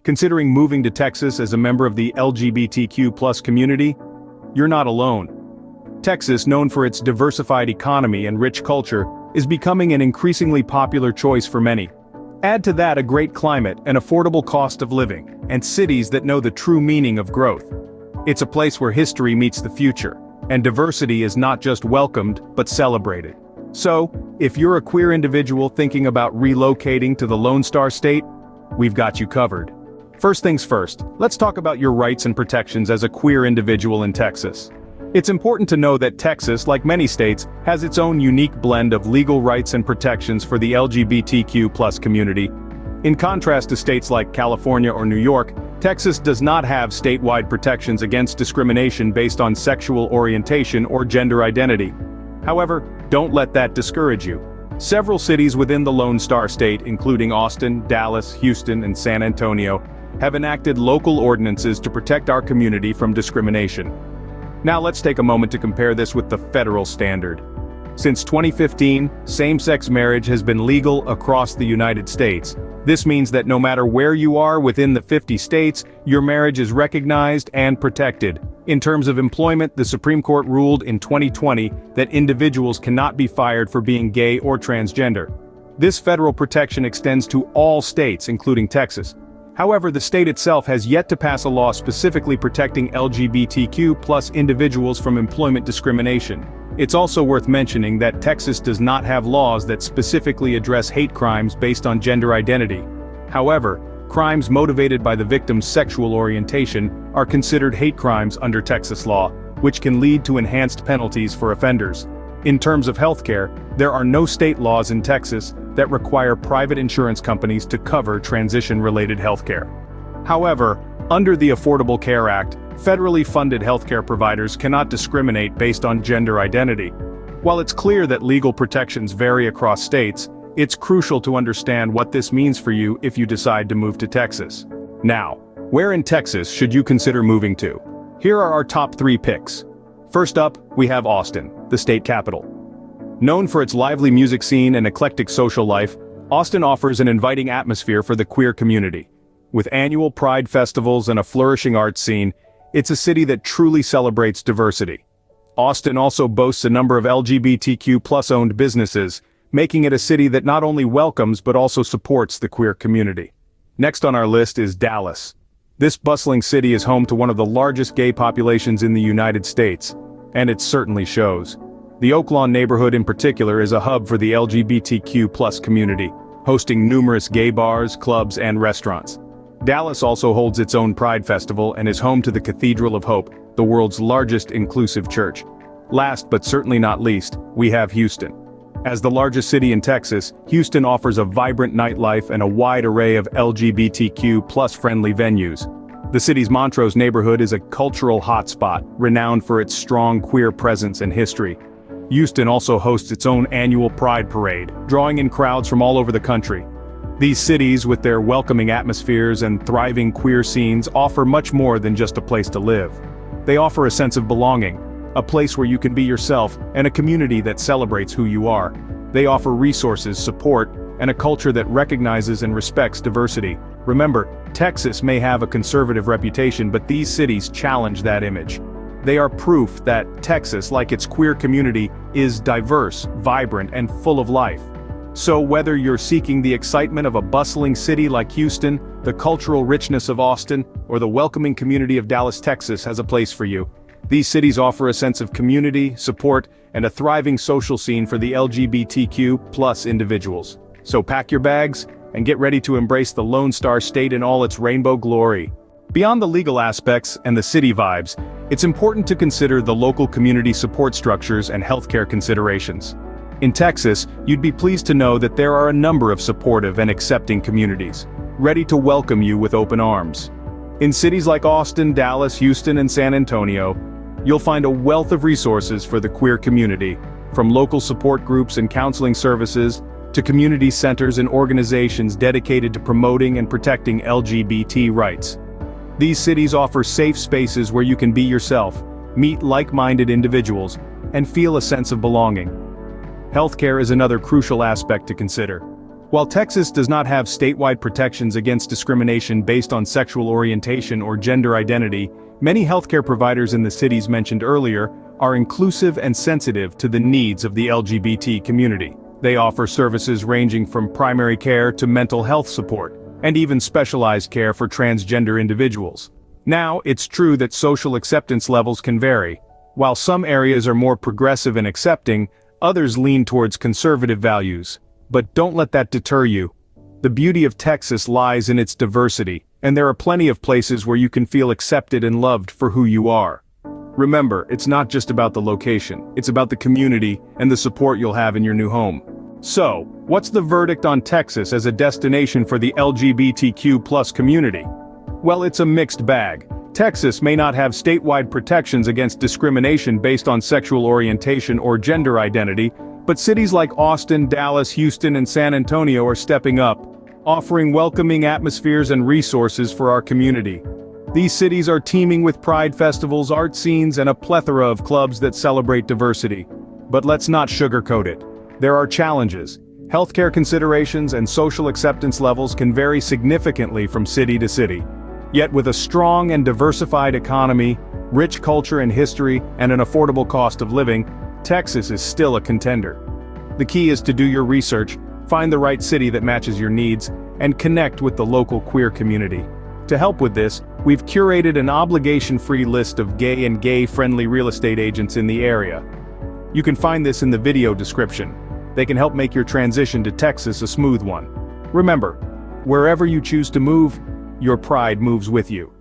Considering moving to Texas as a member of the LGBTQ+ community? You're not alone. Texas, known for its diversified economy and rich culture, is becoming an increasingly popular choice for many. Add to that a great climate, an affordable cost of living, and cities that know the true meaning of growth. It's a place where history meets the future, and diversity is not just welcomed, but celebrated. So, if you're a queer individual thinking about relocating to the Lone Star State, we've got you covered. First things first, let's talk about your rights and protections as a queer individual in Texas. It's important to know that Texas, like many states, has its own unique blend of legal rights and protections for the LGBTQ+ community. In contrast to states like California or New York, Texas does not have statewide protections against discrimination based on sexual orientation or gender identity. However, don't let that discourage you. Several cities within the Lone Star State, including Austin, Dallas, Houston, and San Antonio, have enacted local ordinances to protect our community from discrimination. Now let's take a moment to compare this with the federal standard. Since 2015, same-sex marriage has been legal across the United States. This means that no matter where you are within the 50 states, your marriage is recognized and protected. In terms of employment, the Supreme Court ruled in 2020 that individuals cannot be fired for being gay or transgender. This federal protection extends to all states, including Texas. However, the state itself has yet to pass a law specifically protecting LGBTQ+ individuals from employment discrimination. It's also worth mentioning that Texas does not have laws that specifically address hate crimes based on gender identity. However, crimes motivated by the victim's sexual orientation are considered hate crimes under Texas law, which can lead to enhanced penalties for offenders. In terms of healthcare, there are no state laws in Texas that require private insurance companies to cover transition-related healthcare. However, under the Affordable Care Act, federally funded healthcare providers cannot discriminate based on gender identity. While it's clear that legal protections vary across states, it's crucial to understand what this means for you if you decide to move to Texas. Now, where in Texas should you consider moving to? Here are our top 3 picks. First up, we have Austin, the state capital. Known for its lively music scene and eclectic social life, Austin offers an inviting atmosphere for the queer community. With annual Pride festivals and a flourishing arts scene, it's a city that truly celebrates diversity. Austin also boasts a number of LGBTQ+ owned businesses, making it a city that not only welcomes but also supports the queer community. Next on our list is Dallas. This bustling city is home to one of the largest gay populations in the United States, and it certainly shows. The Oaklawn neighborhood in particular is a hub for the LGBTQ+ community, hosting numerous gay bars, clubs, and restaurants. Dallas also holds its own Pride Festival and is home to the Cathedral of Hope, the world's largest inclusive church. Last but certainly not least, we have Houston. As the largest city in Texas, Houston offers a vibrant nightlife and a wide array of LGBTQ+ friendly venues. The city's Montrose neighborhood is a cultural hotspot, renowned for its strong queer presence and history. Houston also hosts its own annual Pride Parade, drawing in crowds from all over the country. These cities, with their welcoming atmospheres and thriving queer scenes, offer much more than just a place to live. They offer a sense of belonging, a place where you can be yourself, and a community that celebrates who you are. They offer resources, support, and a culture that recognizes and respects diversity. Remember, Texas may have a conservative reputation, but these cities challenge that image. They are proof that Texas, like its queer community, is diverse, vibrant, and full of life. So whether you're seeking the excitement of a bustling city like Houston, the cultural richness of Austin, or the welcoming community of Dallas, Texas has a place for you. These cities offer a sense of community, support, and a thriving social scene for the LGBTQ+ individuals. So pack your bags and get ready to embrace the Lone Star State in all its rainbow glory. Beyond the legal aspects and the city vibes, it's important to consider the local community support structures and healthcare considerations. In Texas, you'd be pleased to know that there are a number of supportive and accepting communities, ready to welcome you with open arms. In cities like Austin, Dallas, Houston, and San Antonio, you'll find a wealth of resources for the queer community, from local support groups and counseling services, to community centers and organizations dedicated to promoting and protecting LGBT rights. These cities offer safe spaces where you can be yourself, meet like-minded individuals, and feel a sense of belonging. Healthcare is another crucial aspect to consider. While Texas does not have statewide protections against discrimination based on sexual orientation or gender identity, many healthcare providers in the cities mentioned earlier are inclusive and sensitive to the needs of the LGBT community. They offer services ranging from primary care to mental health support, and even specialized care for transgender individuals. Now, it's true that social acceptance levels can vary. While some areas are more progressive and accepting, others lean towards conservative values. But don't let that deter you. The beauty of Texas lies in its diversity, and there are plenty of places where you can feel accepted and loved for who you are. Remember, it's not just about the location, it's about the community and the support you'll have in your new home. So, what's the verdict on Texas as a destination for the LGBTQ+ community? Well, it's a mixed bag. Texas may not have statewide protections against discrimination based on sexual orientation or gender identity, but cities like Austin, Dallas, Houston, and San Antonio are stepping up, offering welcoming atmospheres and resources for our community. These cities are teeming with pride festivals, art scenes, and a plethora of clubs that celebrate diversity. But let's not sugarcoat it. There are challenges. Healthcare considerations and social acceptance levels can vary significantly from city to city. Yet with a strong and diversified economy, rich culture and history, and an affordable cost of living, Texas is still a contender. The key is to do your research, find the right city that matches your needs, and connect with the local queer community. To help with this, we've curated an obligation-free list of gay and gay-friendly real estate agents in the area. You can find this in the video description. They can help make your transition to Texas a smooth one. Remember, wherever you choose to move, your pride moves with you.